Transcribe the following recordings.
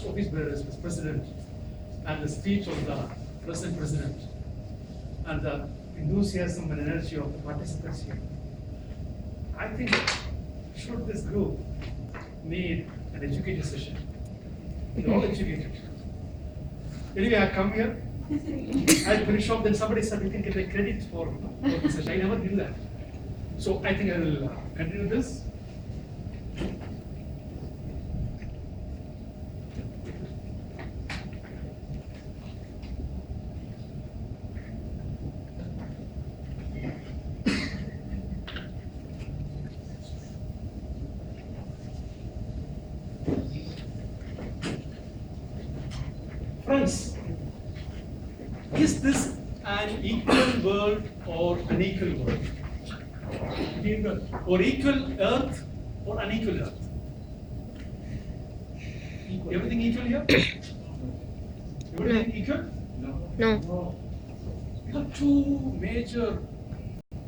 office bearers, the president, and the speech of the present president, and the enthusiasm and energy of the participants here, I think should this group need an educated session? They're all educated. Anyway, I come here, I finish off, then somebody said you can get a credit for the session. I never do that. So I think I will continue this. Friends, is this an equal world or unequal world? Or equal earth or unequal earth? Everything equal here? Everything equal? No. We have two major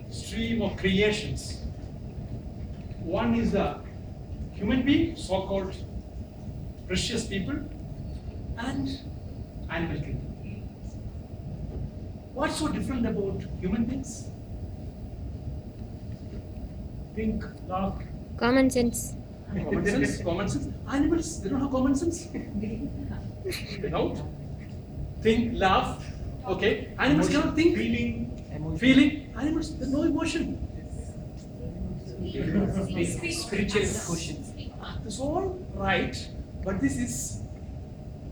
stream of creations. One is the human being, so-called precious people, and animal kingdom. What's so different about human beings? Think, laugh. Common sense. Common sense. Common sense. Animals, they don't have common sense. They don't. Think, laugh. Okay. Animals cannot think. Feeling. Animals, there's no emotion. Spiritual quotient. That's all right, but this is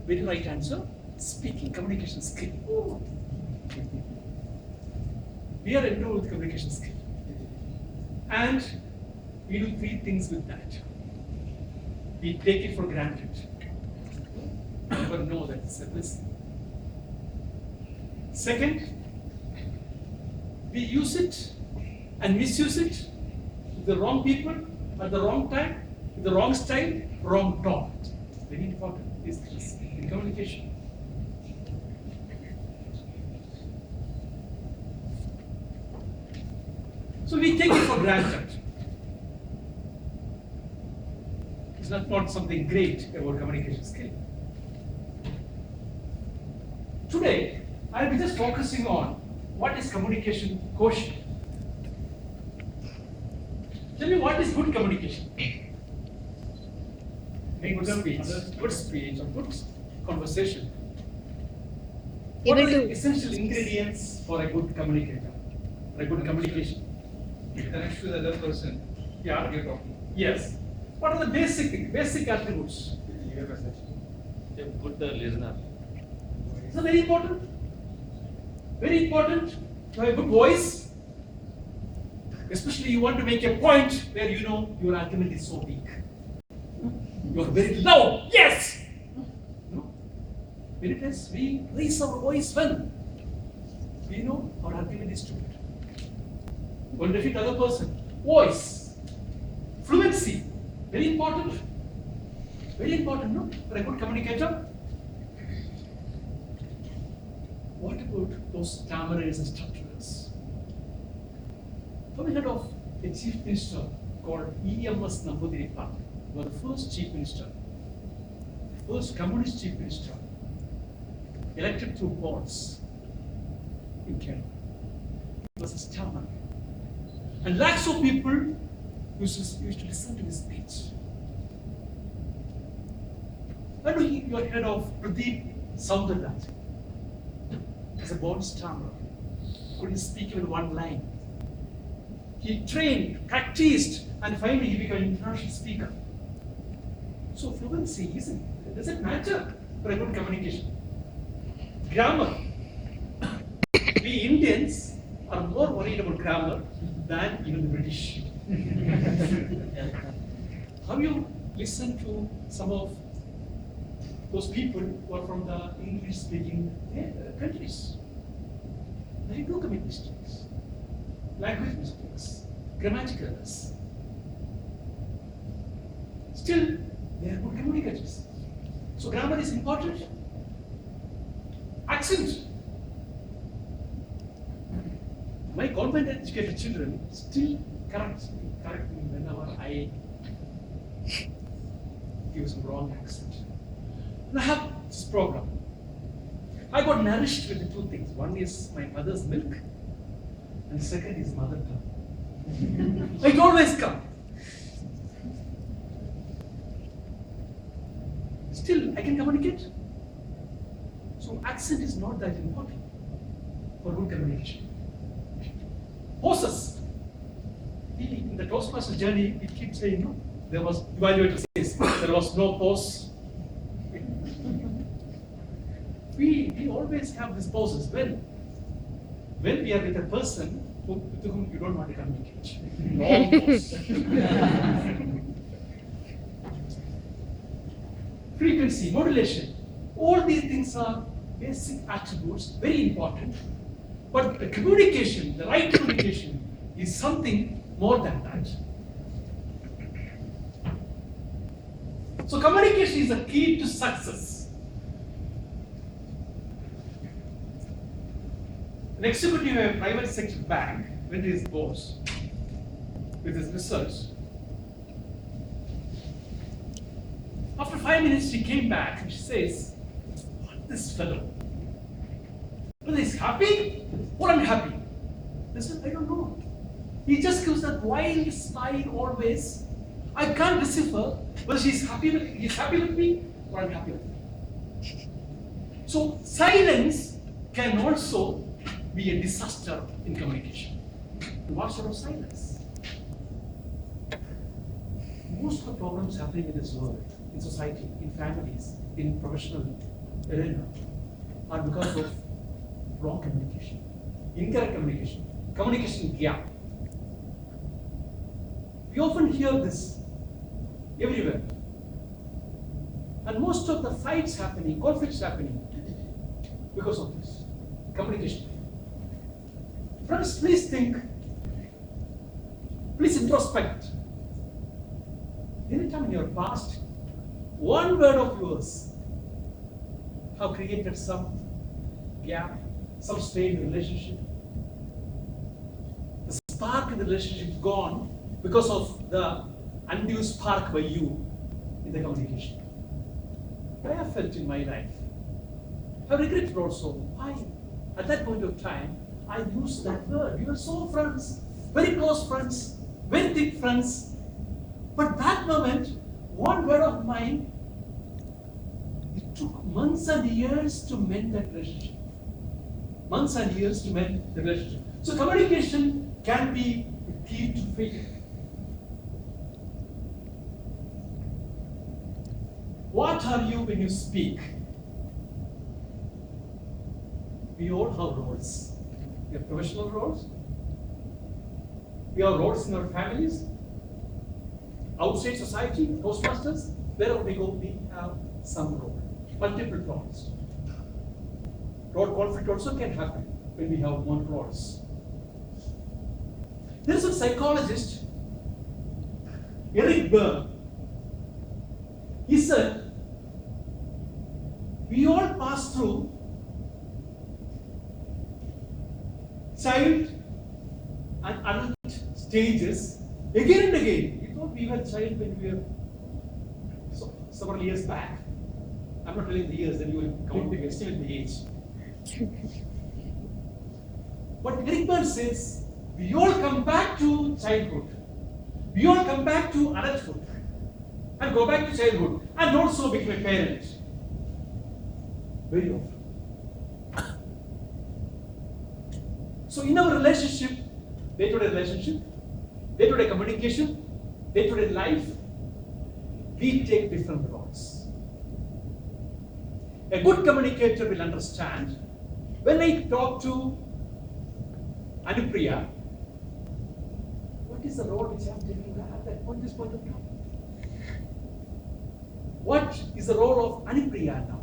very right answer. Speaking, communication skill. We are endowed with communication skill. And we do three things with that. We take it for granted. Never know that it's a blessing. Second, we use it and misuse it with the wrong people, at the wrong time, with the wrong style, wrong tone. Very important is this in communication. So we take it for granted. It's not something great about communication skill. Today, I'll be just focusing on what is communication quotient. Tell me, what is good communication? Good speech, or good conversation. What are the essential ingredients for a good communicator, for a good communication? It connects to the other person. Yeah. You're talking. Yes. What are the basic attributes? Clear message. A good listener. So very important. Very important to have a good voice. Especially you want to make a point where you know your argument is so weak. You are very loud. Yes. No. When it is, we raise our voice when we know our argument is stupid. Going to defeat other person. Voice. Fluency. Very important. Very important, no? For a good communicator. What about those stammerers and stutterers? Have you heard of a chief minister called E.M.S. Namboodirippa? He was the first chief minister, first communist chief minister, elected through votes in Kerala. He was a stammerer. And lakhs of people used to listen to his speech. I know you have heard of Pradeep Soundarraj. As a born stammerer, couldn't speak even one line. He trained, practiced, and finally he became an international speaker. So fluency doesn't matter for a good communication. Grammar. We Indians are more worried about grammar than even the British. Have you listened to some of those people who are from the English-speaking countries? They do commit mistakes, language mistakes, grammatical errors. Still, they are good communicators. So grammar is important. Accent. My government-educated children still correct me whenever I give some wrong accent. And I have this program. I got nourished with the two things. One is my mother's milk, and second is mother tongue. It always comes. Still, I can communicate. So accent is not that important for good communication. Horses. In the Toastmaster journey, it keeps saying, no, there was, evaluator says, there was no pause. We always have these pauses when we are with a person with whom you don't want to communicate. Long pause. Frequency, modulation, all these things are basic attributes, very important. But the communication, the right communication, is something more than that. So communication is the key to success. An executive of a private sector bank went to his boss with his research. After 5 minutes, she came back and she says, "What this fellow? Whether he's happy or unhappy?" I said, "I don't know. He just gives that wild smile always. I can't decipher whether he's happy with me or unhappy with me." So silence can also be a disaster in communication. What sort of silence? Most of the problems happening in this world, in society, in families, in professional arena, are because of wrong communication, incorrect communication, communication gap. We often hear this everywhere. And most of the fights happening, conflicts happening, because of this communication. Friends, please think, please introspect. Anytime in your past, one word of yours have created some gap, some strain in the relationship. The spark in the relationship is gone because of the undue spark by you in the communication. I have felt in my life. I regret also why at that point of time I used that word. We were so friends, very close friends, very thick friends. But that moment, one word of mine, it took months and years to mend that relationship. Months and years to mend the relationship. So communication can be the key to failure. What are you when you speak? We all have roles. We have professional roles. We have roles in our families, outside society, Toastmasters. Wherever we go, we have some role, multiple roles. Role conflict also can happen when we have one roles. There is a psychologist, Eric Berne. He said, we all pass through child and adult stages again and again. We thought we were child when we were several years back. I'm not telling the years, then you will count the estimate the age. But Eric Berne says, we all come back to childhood. We all come back to adulthood and go back to childhood and also become a parent. Very often. So in our relationship, day-to-day relationship, day-to-day communication, day-to-day life, we take different roles. A good communicator will understand when I talk to Anupriya, what is the role which I am taking at this point of time? What is the role of Anupriya now?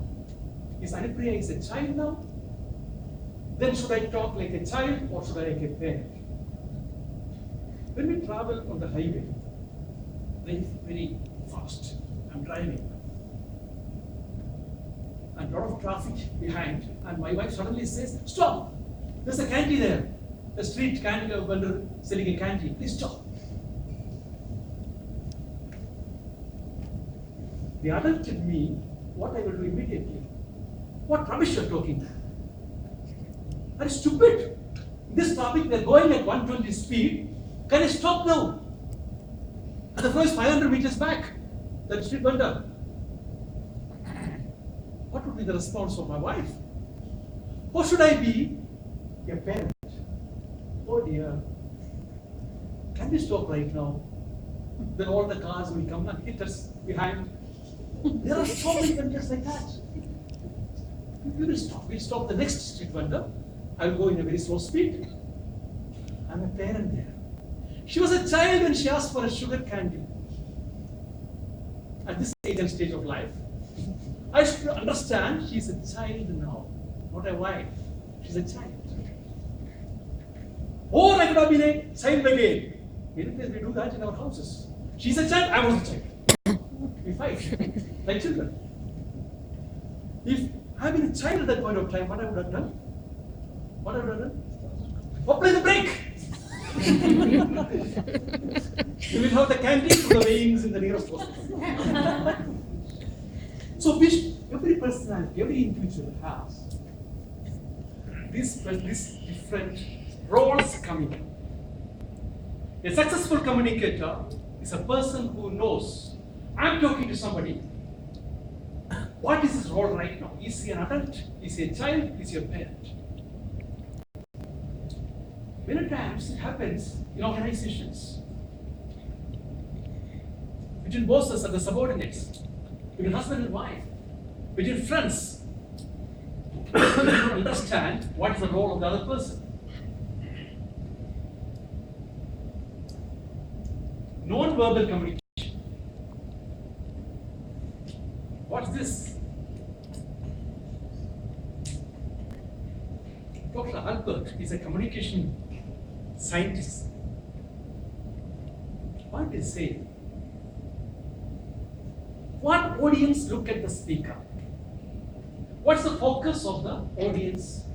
Is Anupriya a child now? Then should I talk like a child or should I like a parent? When we travel on the highway, very fast, I'm driving, and a lot of traffic behind, and my wife suddenly says, "Stop! There's a candy there. A street candy vendor selling a candy. Please stop." The adult in me what I will do immediately. What rubbish you're talking? Are you stupid? This topic, they're going at 120 speed. Can I stop now? And the first 500 meters back, that street went up. What would be the response of my wife? Or should I be a parent? Oh dear. Can we stop right now? Then all the cars will come and hit us behind. There are so many vendors like that. We will stop. We'll stop the next street vendor. I'll go in a very slow speed. I'm a parent there. She was a child when she asked for a sugar candy. At this age and stage of life, I should understand she's a child now, not a wife. She's a child. Or I could have been a child again. Many places we do that in our houses. She's a child, I was a child. We fight like children. If I had been a child at that point of time, what I would have done? What I would have done? Apply the brake! You will have the candy for the weighings in the nearest hospital. So every personality, every individual has these different roles coming in. A successful communicator is a person who knows, I'm talking to somebody, what is his role right now? Is he an adult? Is he a child? Is he a parent? Many times it happens in organizations, between bosses and the subordinates, between husband and wife, between friends. You don't understand what is the role of the other person. Non-verbal communication. What's this? Dr. Albert is a communication scientist. What did he say? What audience look at the speaker? What's the focus of the audience?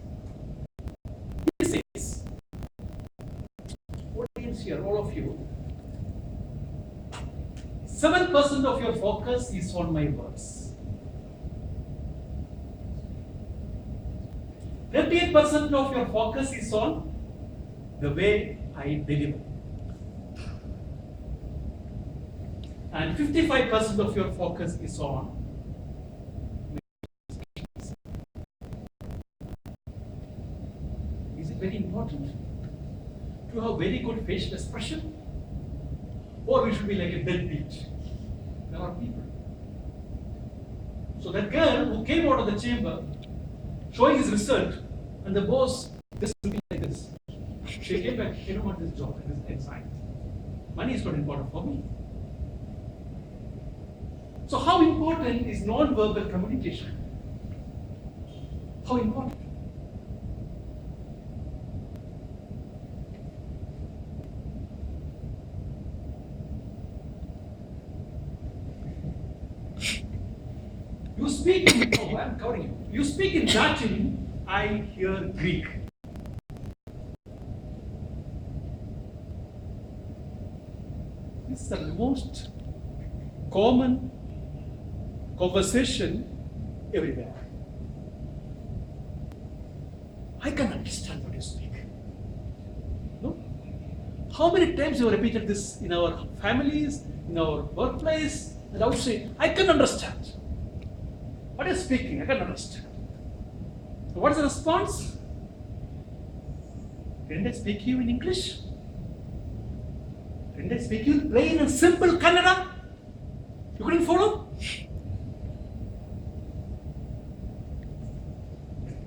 He says, audience here, all of you, 7% of your focus is on my words. 38% of your focus is on the way I deliver. And 55% of your focus is on is it very important to have very good facial expression? Or we should be like a deadbeat? There are people. So that girl who came out of the chamber showing his result, and the boss just looking like this. She came back, I don't want this job and signed. Money is not important for me. So how important is non-verbal communication? How important? You speak in, oh, I'm covering you. You speak in Latin, I hear Greek. This is the most common conversation everywhere. I can understand what you speak. No? How many times you have repeated this in our families, in our workplace, and outside? I can understand. What are you speaking? I can understand. So what is the response? Didn't I speak to you in English? Didn't I speak to you in plain and simple Kannada? You couldn't follow?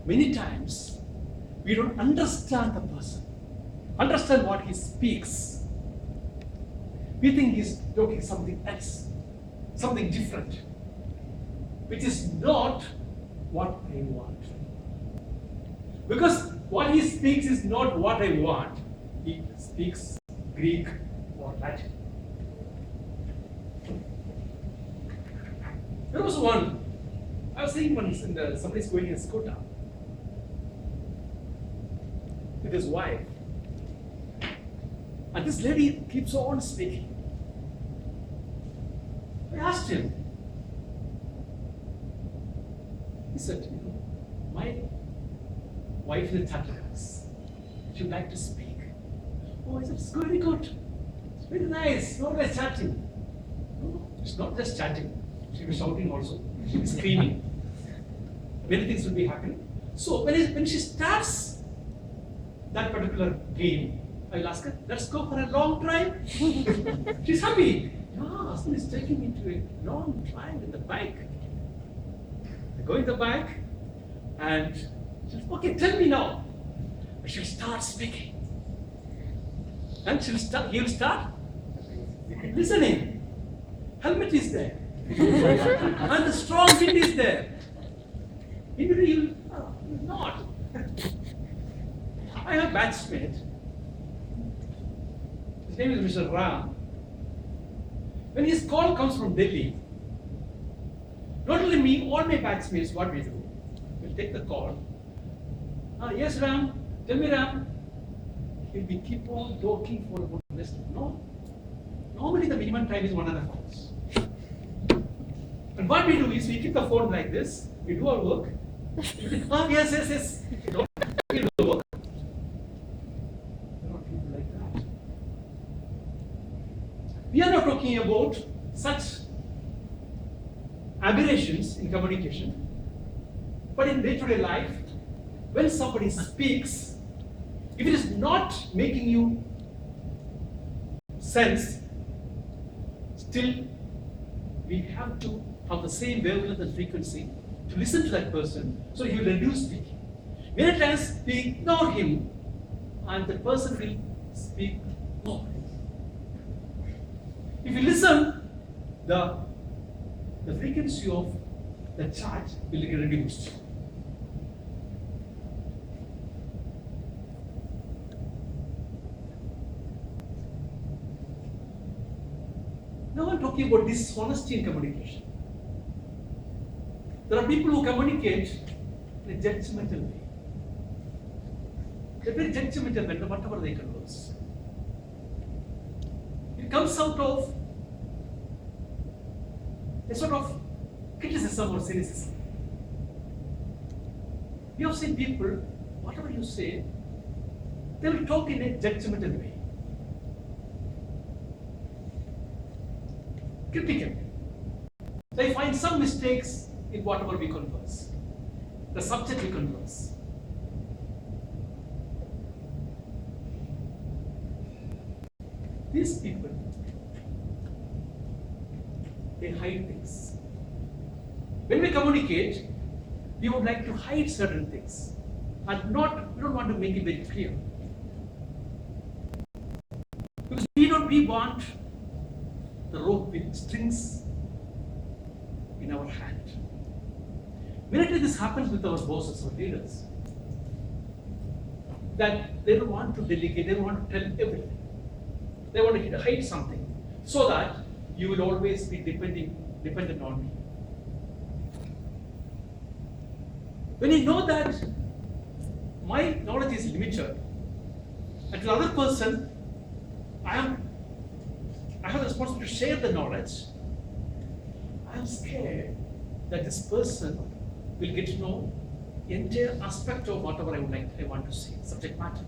Many times, we don't understand the person, understand what he speaks. We think he's talking something else, something different, which is not what I want. Because what he speaks is not what I want. He speaks Greek or Latin. There was one, I was seeing once somebody's going in a scooter with his wife. And this lady keeps on speaking. I asked him, He said, my wife is at class. She would like to speak. Oh, I said, it's very good. It's very nice. Not like chatting. No, it's not just chatting. She was shouting also. She was screaming. Many things will be happening. So when she starts that particular game, I'll ask her, let's go for a long drive. She's happy. Yeah, husband is taking me to a long drive in the bike. They go in the bike and she says, okay, tell me now. She'll start speaking. And he'll start listening. Helmet is there. And the strong wind is there. Immediately he'll not. I have a batchmate. His name is Mr. Ram. When his call comes from Delhi, not only me, all my batchmates, what we do, we'll take the call. Yes, Ram, tell me, Ram. He'll be keep on talking for about this. No. Normally the minimum time is 1.5 hours. And what we do is we keep the phone like this, we do our work. Yes. We do the work. Not people like that. We are not talking about such aberrations in communication, but in day-to-day life, when somebody speaks, if it is not making you sense, still we have to have the same wavelength and frequency to listen to that person, so he will reduce speaking. Many times we ignore him, and the person will speak more. If you listen, the frequency of the charge will get reduced. Now I'm talking about dishonesty in communication. There are people who communicate in a judgmental way. They're very judgmental when whatever they converse. It comes out of a sort of criticism or cynicism. You have seen people, whatever you say, they will talk in a judgmental way. Critical. They find some mistakes in whatever we converse, the subject we converse. These people, they hide things. When we communicate, we would like to hide certain things and we don't want to make it very clear. Because we want the rope with strings in our hand. Many times this happens with our bosses or leaders, that they don't want to delegate, they don't want to tell everything. They want to hide something so that you will always be dependent on me. When you know that my knowledge is limited, and to the other person, I have the responsibility to share the knowledge, I am scared that this person will get to know the entire aspect of whatever I want to say, subject matter.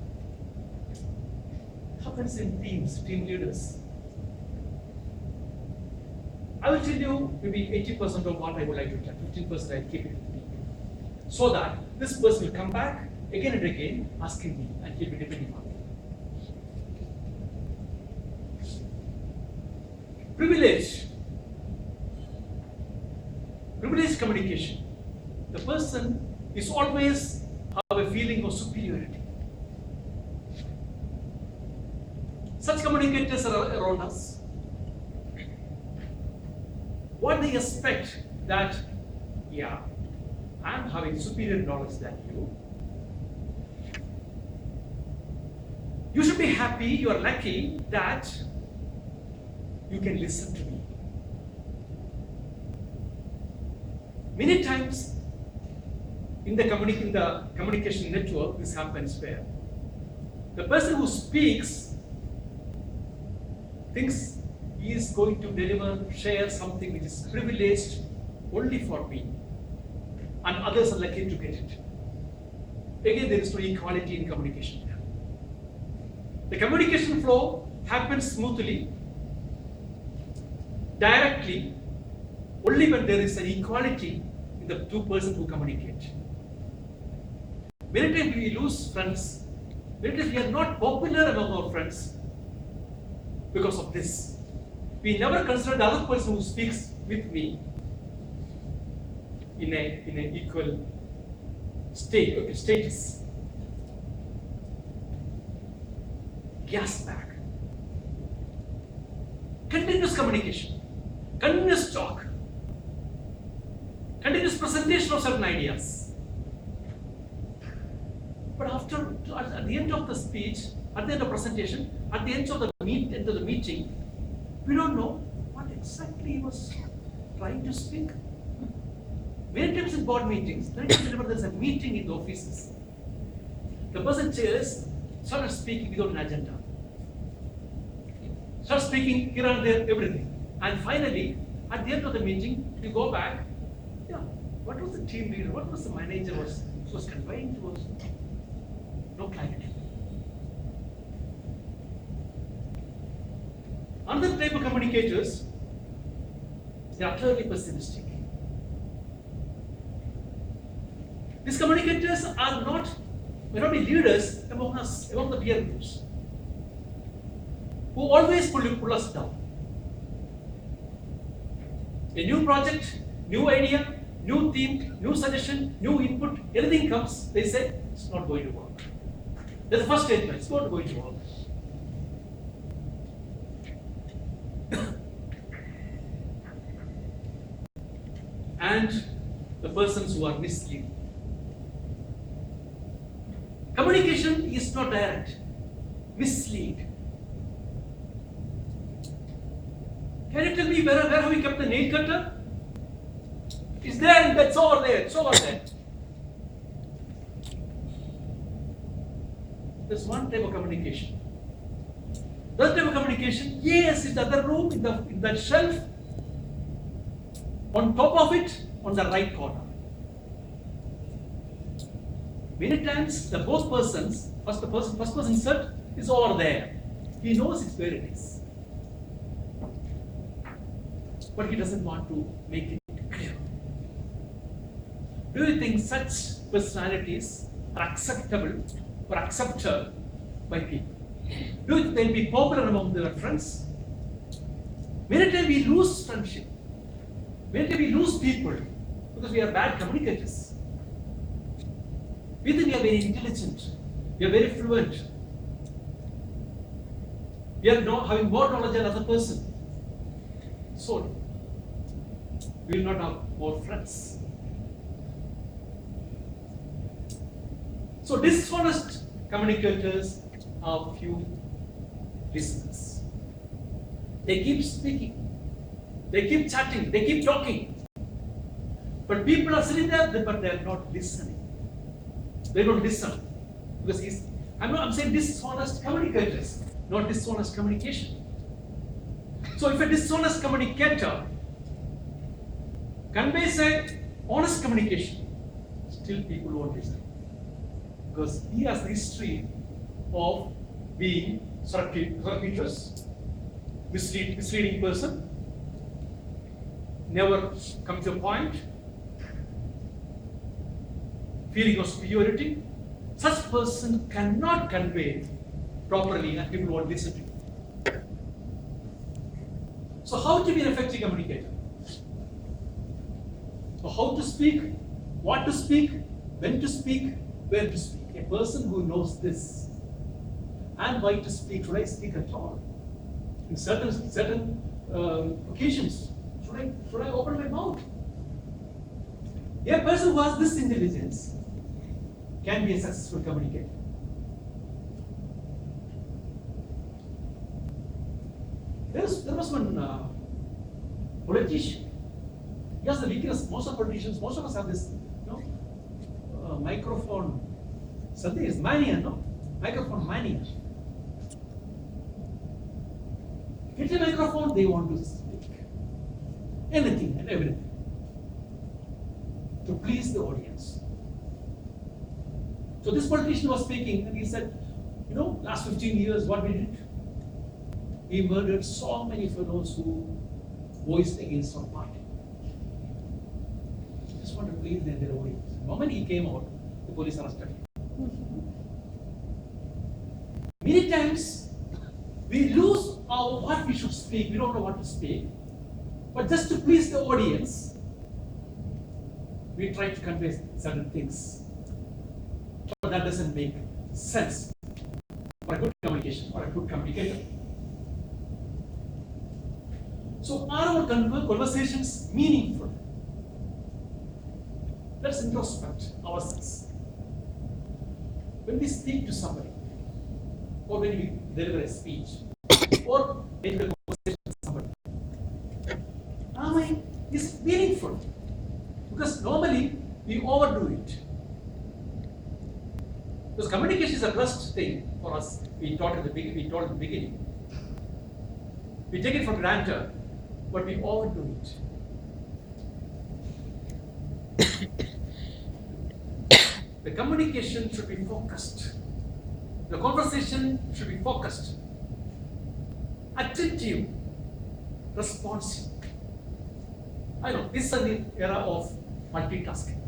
It happens in teams, team leaders. I will tell you maybe 80% of what I would like to tell, 15% I keep it with me. So that this person will come back again and again asking me, and he'll be depending on me. Privilege communication. The person is always have a feeling of superiority. Such communicators are around us. What they expect that, yeah, I'm having superior knowledge than you. You should be happy, you are lucky that you can listen to me. Many times in the communication network, this happens where the person who speaks thinks he is going to share something which is privileged only for me. And and others are lucky to get it. Again, there is no equality in communication. The communication flow happens smoothly, directly, only when there is an equality in the two persons who communicate. Many times we lose friends, many times we are not popular among our friends because of this. We never consider the other person who speaks with me in an equal status. Gas back. Continuous communication, continuous talk, continuous presentation of certain ideas. But at the end of the speech, at the end of presentation, at the end of the meeting, we don't know what exactly he was trying to speak. Many times in board meetings, whenever there's a meeting in the offices, the person chairs started speaking without an agenda. Start speaking here and there, everything. And finally, at the end of the meeting, you go back, yeah, what was the team leader, what was the manager was conveying to us? No clarity. Another type of communicators, they are utterly pessimistic. These communicators may not be leaders among us, among the peer groups, who always pull us down. A new project, new idea, new theme, new suggestion, new input, anything comes, they say it's not going to work. That's the first statement, it's not going to work. And the persons who are misleading. Communication is not direct, mislead. Can you tell me where have we kept the nail cutter? It's there and that's over there, it's over there. There's one type of communication. The other type of communication, yes, in the other room, in that shelf, on top of it, on the right corner. Many times, the both persons, first person said, is over there. He knows it's where it is. But he doesn't want to make it clear. Do you think such personalities are acceptable or accepted by people? Do you think they'll be popular among their friends? Many times we lose friendship. Many times we lose people because we are bad communicators. We think we are very intelligent, we are very fluent, we are having more knowledge than another person. So, we will not have more friends. So, dishonest communicators have few listeners. They keep speaking, they keep chatting, they keep talking. But people are sitting there, but they are not listening. They don't listen. Because I'm saying dishonest communicators, not dishonest communication. So if a dishonest communicator conveys a honest communication, still people won't listen. Because he has a history of being circuitous, misleading person, never come to a point, feeling of superiority. Such person cannot convey properly and people won't listen to you. So how to be an effective communicator? So how to speak, what to speak, when to speak, where to speak. A person who knows this and why to speak. Should I speak at all? In certain occasions, should I open my mouth? A person who has this intelligence can be a successful communicator. There was one politician. He has the weakness. Most of politicians, most of us have this, microphone. Something is mania, no? Microphone mania. Get a microphone, they want to speak anything and everything. to please the audience. So this politician was speaking and he said, last 15 years, what we did? We murdered so many fellows who voiced against our party. Just want to please their audience. The moment he came out, the police arrested him. Many times, we lose what we should speak. We don't know what to speak. But just to please the audience, we try to convey certain things. But that doesn't make sense for a good communication or a good communicator. So are our conversations meaningful? Let's introspect ourselves. When we speak to somebody, or when we deliver a speech, or in the conversation with somebody, is meaningful. Because normally we overdo it. Because communication is a blessed thing for us. We told at the beginning. We take it for granted, but we overdo it. The communication should be focused. The conversation should be focused, attentive, responsive. I know this is an era of multitasking.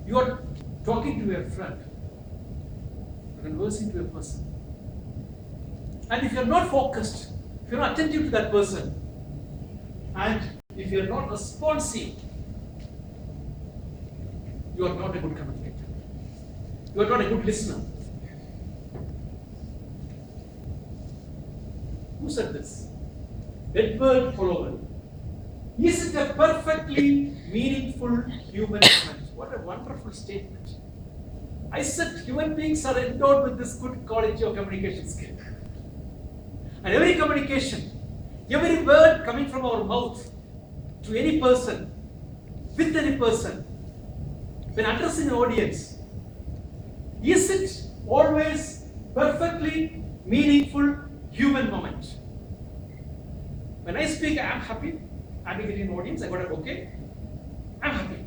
You are talking to a friend, conversing to a person, and if you are not focused, if you are not attentive to that person, and if you are not responsive, you are not a good communicator. You are not a good listener. Who said this? Edward Holloway. Is it a perfectly meaningful human moment? What a wonderful statement. I said human beings are endowed with this good quality of communication skill. And every communication, every word coming from our mouth to any person, with any person, when addressing an audience, is it always perfectly meaningful human moment? When I speak, I am happy. I'm getting an audience. I got it okay. I'm happy.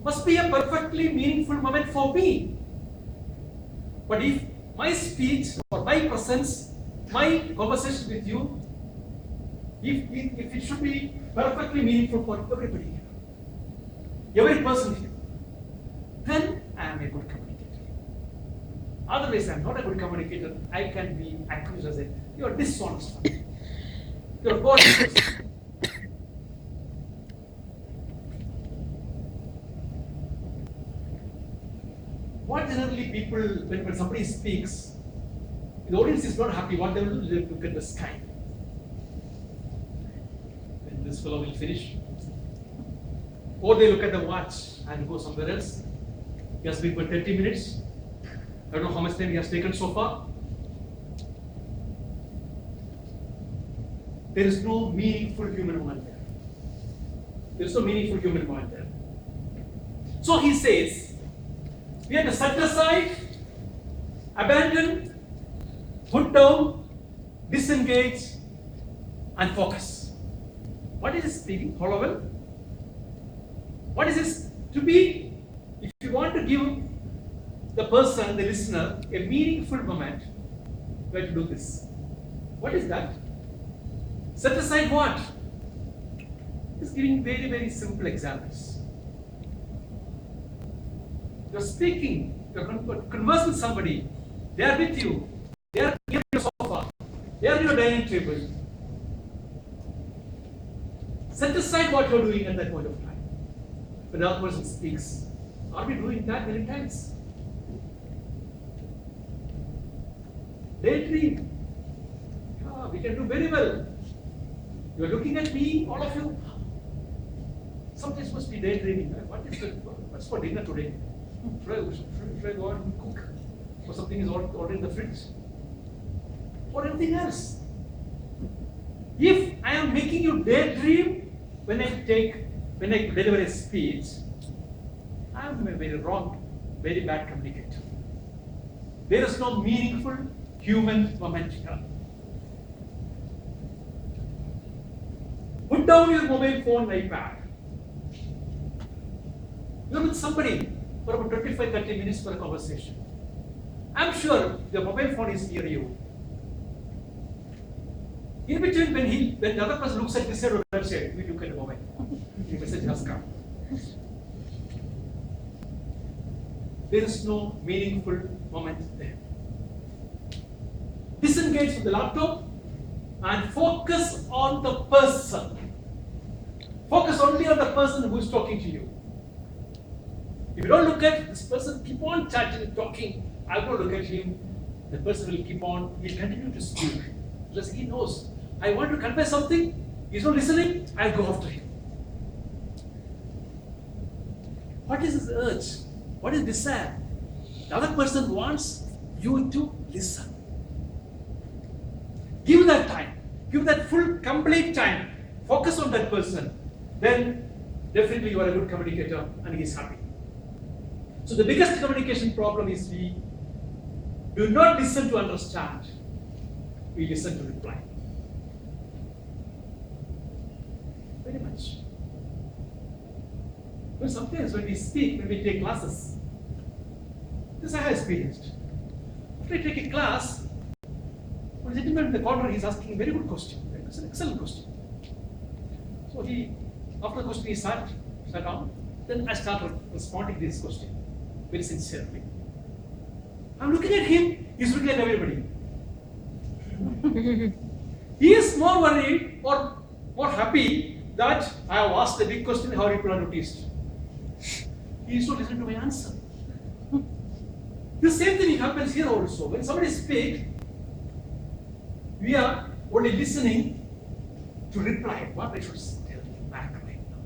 Must be a perfectly meaningful moment for me. But if my speech or my presence, my conversation with you, if it should be perfectly meaningful for everybody here, every person here, then I am a good communicator. Otherwise, I am not a good communicator. I can be accused as you are dishonest. You are bored. What generally people, when somebody speaks, the audience is not happy, what they will do, they look at the sky. When this fellow will finish. Or they look at the watch and go somewhere else. He has been for 30 minutes. I don't know how much time he has taken so far. There is no meaningful human moment there. There is no meaningful human moment there. So he says, we have to set aside, abandon, put down, disengage, and focus. What is this speaking? Holloway? What is this? To be, if you want to give the person, the listener, a meaningful moment, you have to do this. What is that? Set aside what? Just giving very, very simple examples. You're speaking, you're conversing with somebody, they are with you, they are near your sofa, they are in your dining table. Set aside what you're doing at that point of time. When the other person speaks, are we doing that many times? Daydream. Yeah, we can do very well. You're looking at me, all of you. Sometimes must be daydreaming. What's for dinner today? Should I go out and cook? Or something is already in the fridge? Or anything else? If I am making you daydream when I deliver a speech, I am a very wrong, very bad communicator. There is no meaningful human moment here. Put down your mobile phone, iPad. You're with somebody for about 25-30 minutes for a conversation. I'm sure your mobile phone is near you. In between, when the other person looks at this side or that side, we look at the mobile phone. The message has come. There is no meaningful moment there. Disengage from the laptop and focus on the person. Focus only on the person who is talking to you. If you don't look at this person, keep on chatting, talking. I will look at him. The person will he'll continue to speak. Because he knows, I want to convey something. He's not listening, I'll go after him. What is his urge? What is desire? The other person wants you to listen. Give that time. Give that full, complete time. Focus on that person. Then definitely you are a good communicator and he is happy. So the biggest communication problem is we do not listen to understand. We listen to reply. Very much. But sometimes when we speak, when we take classes, this I have experienced. After I take a class, one gentleman in the corner is asking a very good question. It's an excellent question. So after the question he sat down, then I started responding to this question very sincerely. I'm looking at him, he's looking at everybody. He is more worried or more happy that I have asked a big question, how people are noticed. He is not listening to my answer. The same thing happens here also. When somebody speaks, we are only listening to reply. What I should tell you back right now.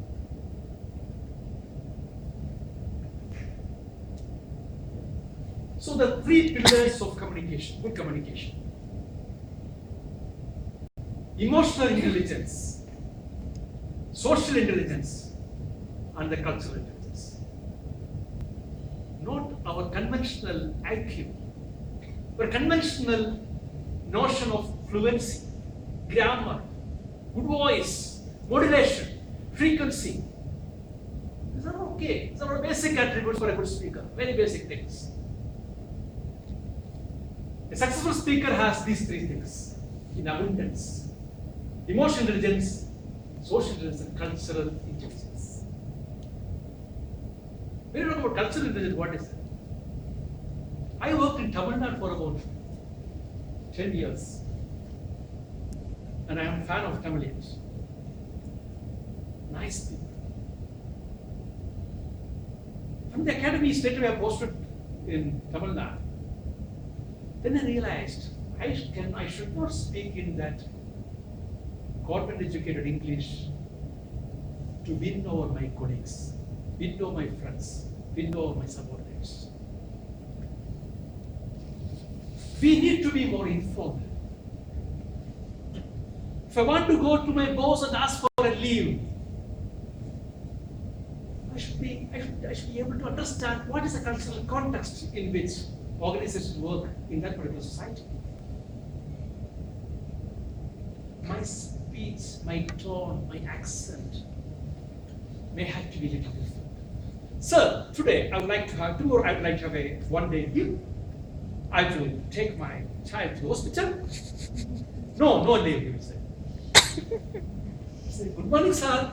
So the three pillars of communication, good communication. Emotional intelligence, social intelligence, and the cultural intelligence. Not our conventional IQ, but conventional notion of fluency, grammar, good voice, modulation, frequency. These are okay. These are basic attributes for a good speaker. Very basic things. A successful speaker has these three things in abundance: emotional intelligence, social intelligence, and cultural intelligence. When you talk about cultural intelligence, what is it? I worked in Tamil Nadu for about 10 years. And I am a fan of Tamilians. Nice people. From the academy, straight away I posted in Tamil Nadu. Then I realized I should not speak in that government educated English to win over my colleagues, win over my friends, win over my subordinates. We need to be more informed. If I want to go to my boss and ask for a leave, I should be able to understand what is the cultural context in which organizations work in that particular society. My speech, my tone, my accent may have to be a little different. Sir, today I would like to have a one-day leave. I will take my child to the hospital. No leave, he will say. I say, good morning, sir.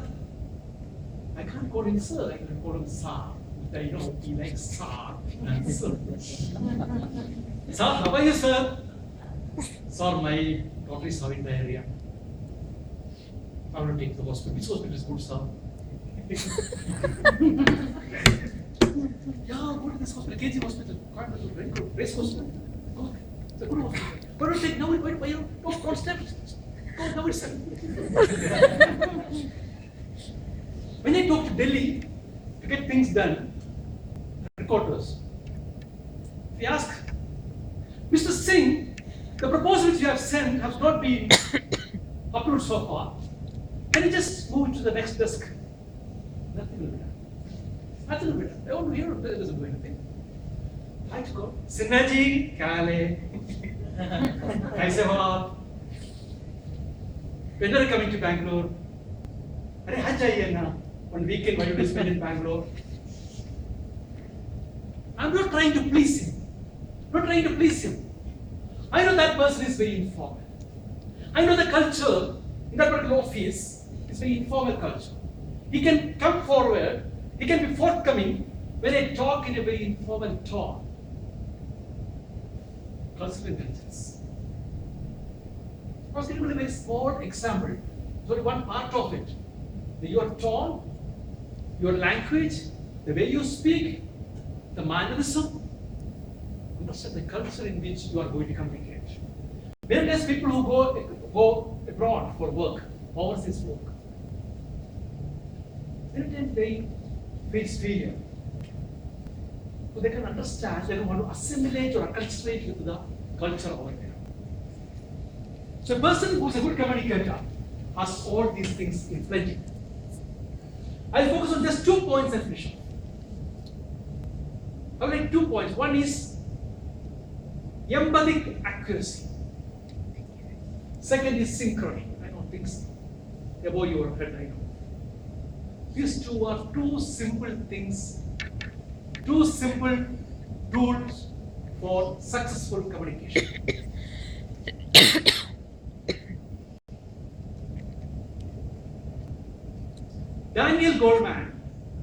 I can't call him sir, I can call him sir. I know he likes sir and sir. Sir, how are you, sir? Sir, my daughter is having diarrhea. I want to take the hospital. Which hospital is good, sir? Yeah, go to this hospital, KG hospital. Very good. Race hospital. Go. It's a good hospital. But don't take, no, wait, don't step. Go now itself. When I talk to Delhi to get things done, headquarters, we ask, Mr. Singh, the proposal which you have sent has not been approved so far. Can you just move to the next desk? Nothing will be done. Nothing will be done. I want to hear it doesn't do anything. I have to go. Sinaji, Kale. Kaise ho aap? When are you coming to Bangalore? Arey, haan jaiye na. One weekend, why don't you spend in Bangalore? I'm not trying to please him. Not trying to please him. I know that person is very informal. I know the culture in that particular office is very informal culture. He can come forward, he can be forthcoming when I talk in a very informal tone. Cultural intelligence. I was giving a very small example. So one part of it. Your tone, your language, the way you speak, the mannerism, understand the culture in which you are going to communicate. Many times people who go abroad for work, overseas work, many times they face failure. So they can understand, they don't want to assimilate or acculturate into the culture over there. So a person who is a good communicator has all these things in plenty. I'll focus on just 2 points and finish. I'll make 2 points. One is empathic accuracy. Second is synchrony. I know things above your head, I know. These two are two simple things, two simple tools for successful communication. Daniel Goleman,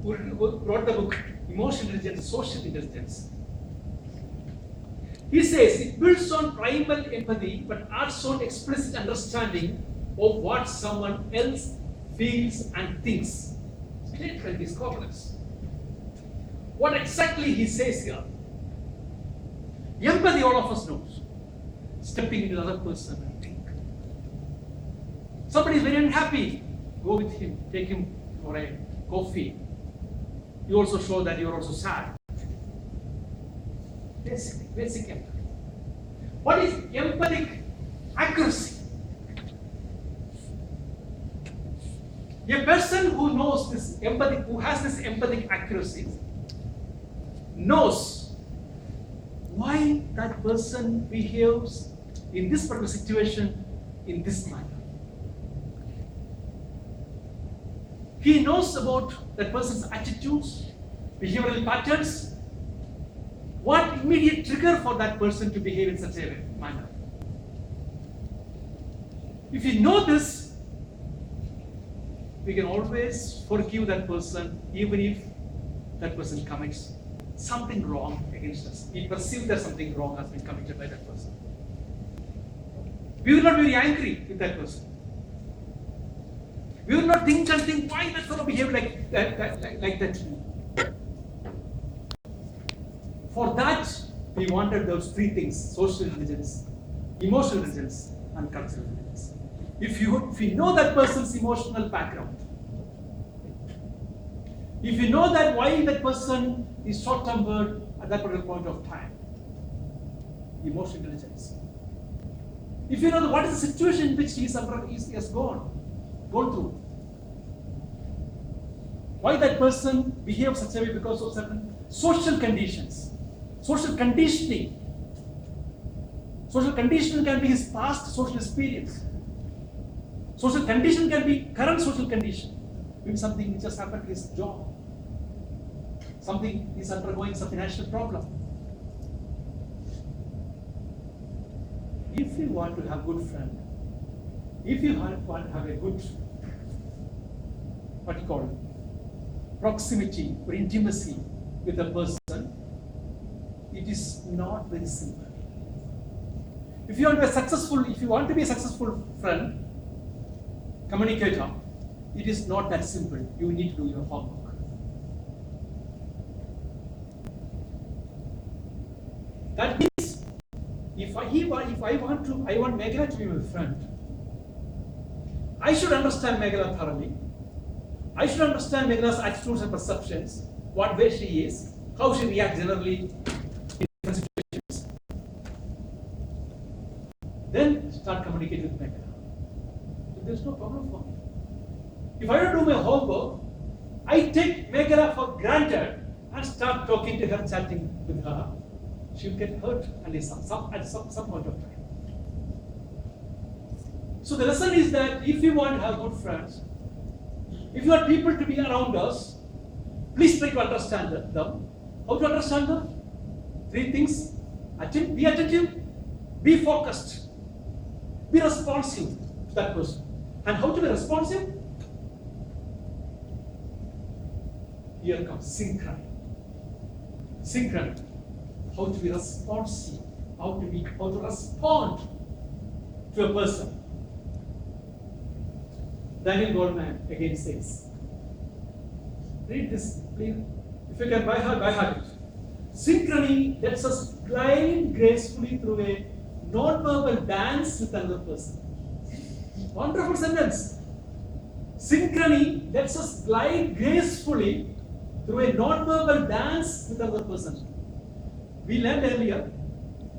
who wrote the book Emotional Intelligence, Social Intelligence, he says it builds on primal empathy but also on explicit understanding of what someone else feels and thinks. Statement is complex. What exactly he says here? Empathy, all of us knows. Stepping into another person and think. Somebody is very unhappy. Go with him, take him for a coffee. You also show that you are also sad. Basic empathy. What is empathic accuracy? A person who knows this empathic, who has this empathic accuracy, knows why that person behaves in this particular situation in this manner. He knows about that person's attitudes, behavioral patterns, what immediate trigger for that person to behave in such a manner. If you know this, we can always forgive that person even if that person commits something wrong against us. We perceive that something wrong has been committed by that person. We will not be very angry with that person. We will not think why that fellow behaved like that to me. For that, we wanted those 3 things: social intelligence, emotional intelligence, and cultural intelligence. If you know that person's emotional background, if you know that why that person is short-tempered at that particular point of time, emotional intelligence. If you know what is the situation in which he has gone through, why that person behaves such a way because of certain social conditions, social conditioning. Social conditioning can be his past social experience. Social condition can be current social condition. Maybe something which has happened to his job. Something is undergoing some financial problem. If you want to have a good friend, if you want to have a good, what you call it, proximity or intimacy with a person, it is not very simple. If you want to be a successful friend, communicator, it is not that simple. You need to do your homework. That means, if I want Meghala to be my friend, I should understand Meghala thoroughly. I should understand Meghala's attitudes and perceptions, what way she is, how she reacts generally in different situations. Then start communicating with Meghala. So there's no problem for me. If I don't do my homework, I take Meghala for granted and start talking to her, chatting with her. She'll get hurt at some point of time. So the lesson is that if you want to have good friends, if you want people to be around us, please try to understand them. How to understand them? Three things. Be attentive, be focused, be responsive to that person. And how to be responsive? Here comes synchrony. Synchrony. How to be responsive, how to respond to a person. Daniel Goldman again says, read this, please. If you can by heart it. Synchrony lets us glide gracefully through a non-verbal dance with another person. Wonderful sentence. Synchrony lets us glide gracefully through a non-verbal dance with another person. We learned earlier,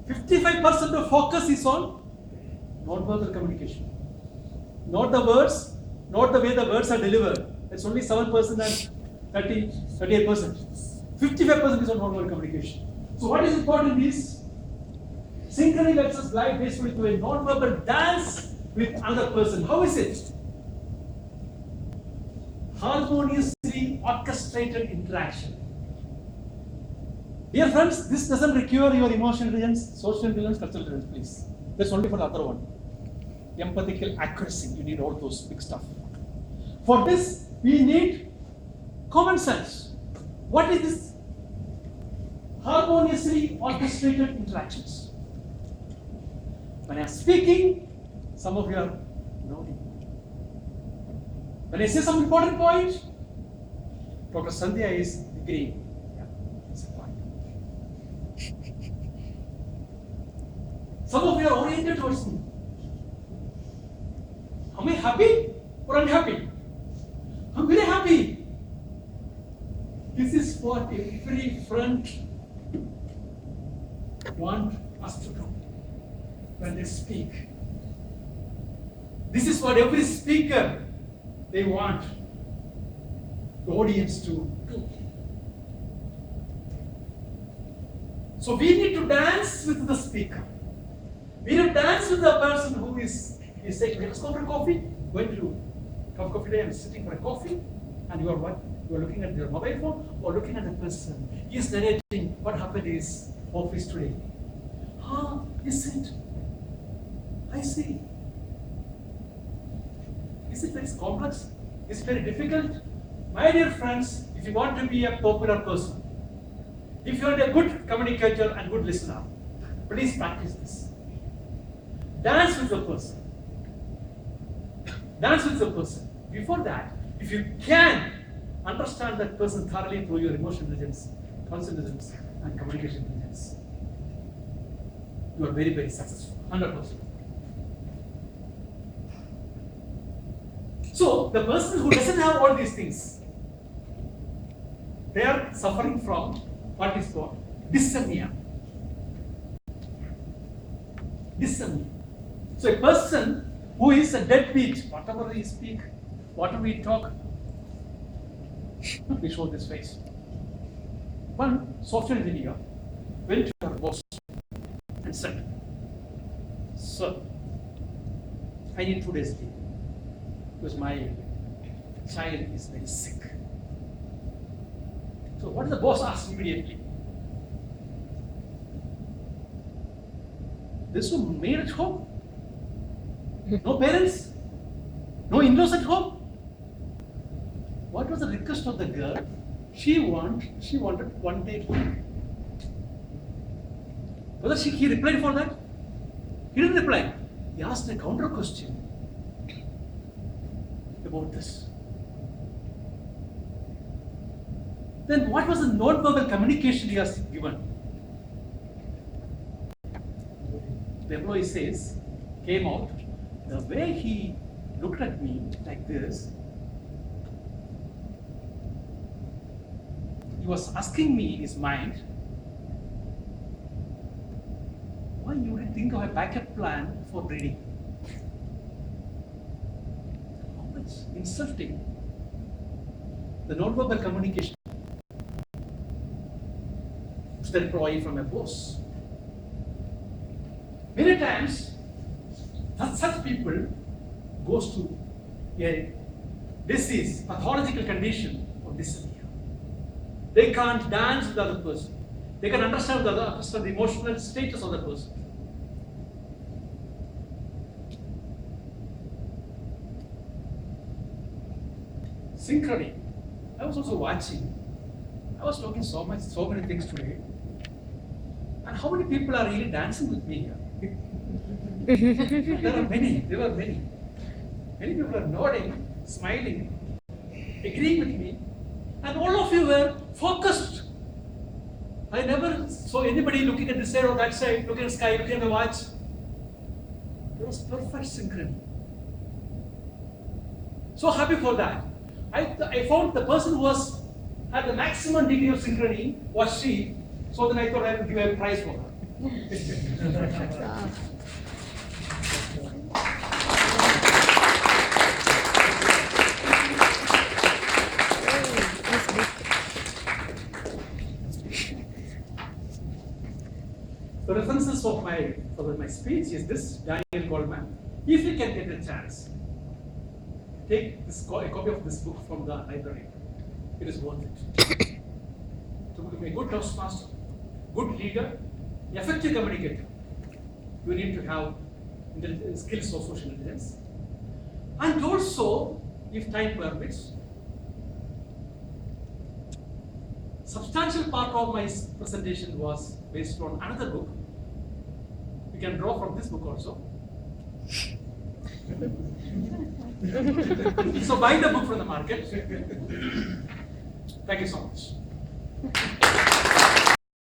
55% of focus is on non-verbal communication. Not the words, not the way the words are delivered. It's only 7% and 38%. 55% is on non-verbal communication. So what is important is, synchrony lets us glide gracefully through a non-verbal dance with another person. How is it? Harmoniously orchestrated interaction. Dear friends, this doesn't require your emotional intelligence, social intelligence, cultural intelligence, please. That's only for the other one. Empathical accuracy, you need all those big stuff. For this, we need common sense. What is this? Harmoniously orchestrated interactions. When I am speaking, some of you are nodding. When I say some important point, Dr. Sandhya is agreeing. Yeah, that's a point. Some of you are oriented towards me. Am I happy or unhappy? I'm very happy. This is what every friend wants us to do when they speak. This is what every speaker they want the audience to do. So we need to dance with the speaker. We need to dance with the person who is saying, let's go for a coffee. Going to coffee day and sitting for a coffee, and you are what? You are looking at your mobile phone or looking at the person. He is narrating what happened in his office today. Is it? I see. Is it very complex? Is it very difficult? My dear friends, if you want to be a popular person, if you are a good communicator and good listener, please practice this. Dance with the person. Dance with the person. Before that, if you can understand that person thoroughly through your emotional intelligence, conscious intelligence, and communication intelligence, you are very, very successful. 100%. So, the person who doesn't have all these things, they are suffering from what is called dysthymia. Dysthymia. So, a person who is a deadbeat, whatever we speak, whatever we talk, we show this face. One software engineer went to her boss and said, "Sir, I need 2 days leave because my child is very sick." So what did the boss ask immediately? There's no maid at home? No parents? No in-laws at home? What was the request of the girl? She wanted 1 day leave. Whether he replied for that? He didn't reply. He asked a counter question about this. Then what was the non-verbal communication he has given? The employee says, came out, the way he looked at me like this, he was asking me in his mind, why you didn't think of a backup plan for breeding? How much insulting the non-verbal communication to the employee from a boss. Many times, such people goes to a disease, pathological condition of dysthymia. They can't dance with the other person. They can understand the emotional status of the person. Synchrony. I was also watching. I was talking so many things today. And how many people are really dancing with me here? There were many. Many people are nodding, smiling, agreeing with me. And all of you were focused. I never saw anybody looking at this side or that side, looking at the sky, looking at the watch. There was perfect synchrony. So happy for that. I found the person who had the maximum degree of synchrony was she. So then I thought I would give a prize for her. The references of my speech is this Daniel Goldman. If you can get a chance, take a copy of this book from the library. It is worth it. To be a good Toastmaster, good leader, effective communicator, you need to have skills of social intelligence. And also, if time permits, substantial part of my presentation was based on another book. You can draw from this book also. So buy the book from the market. Thank you so much.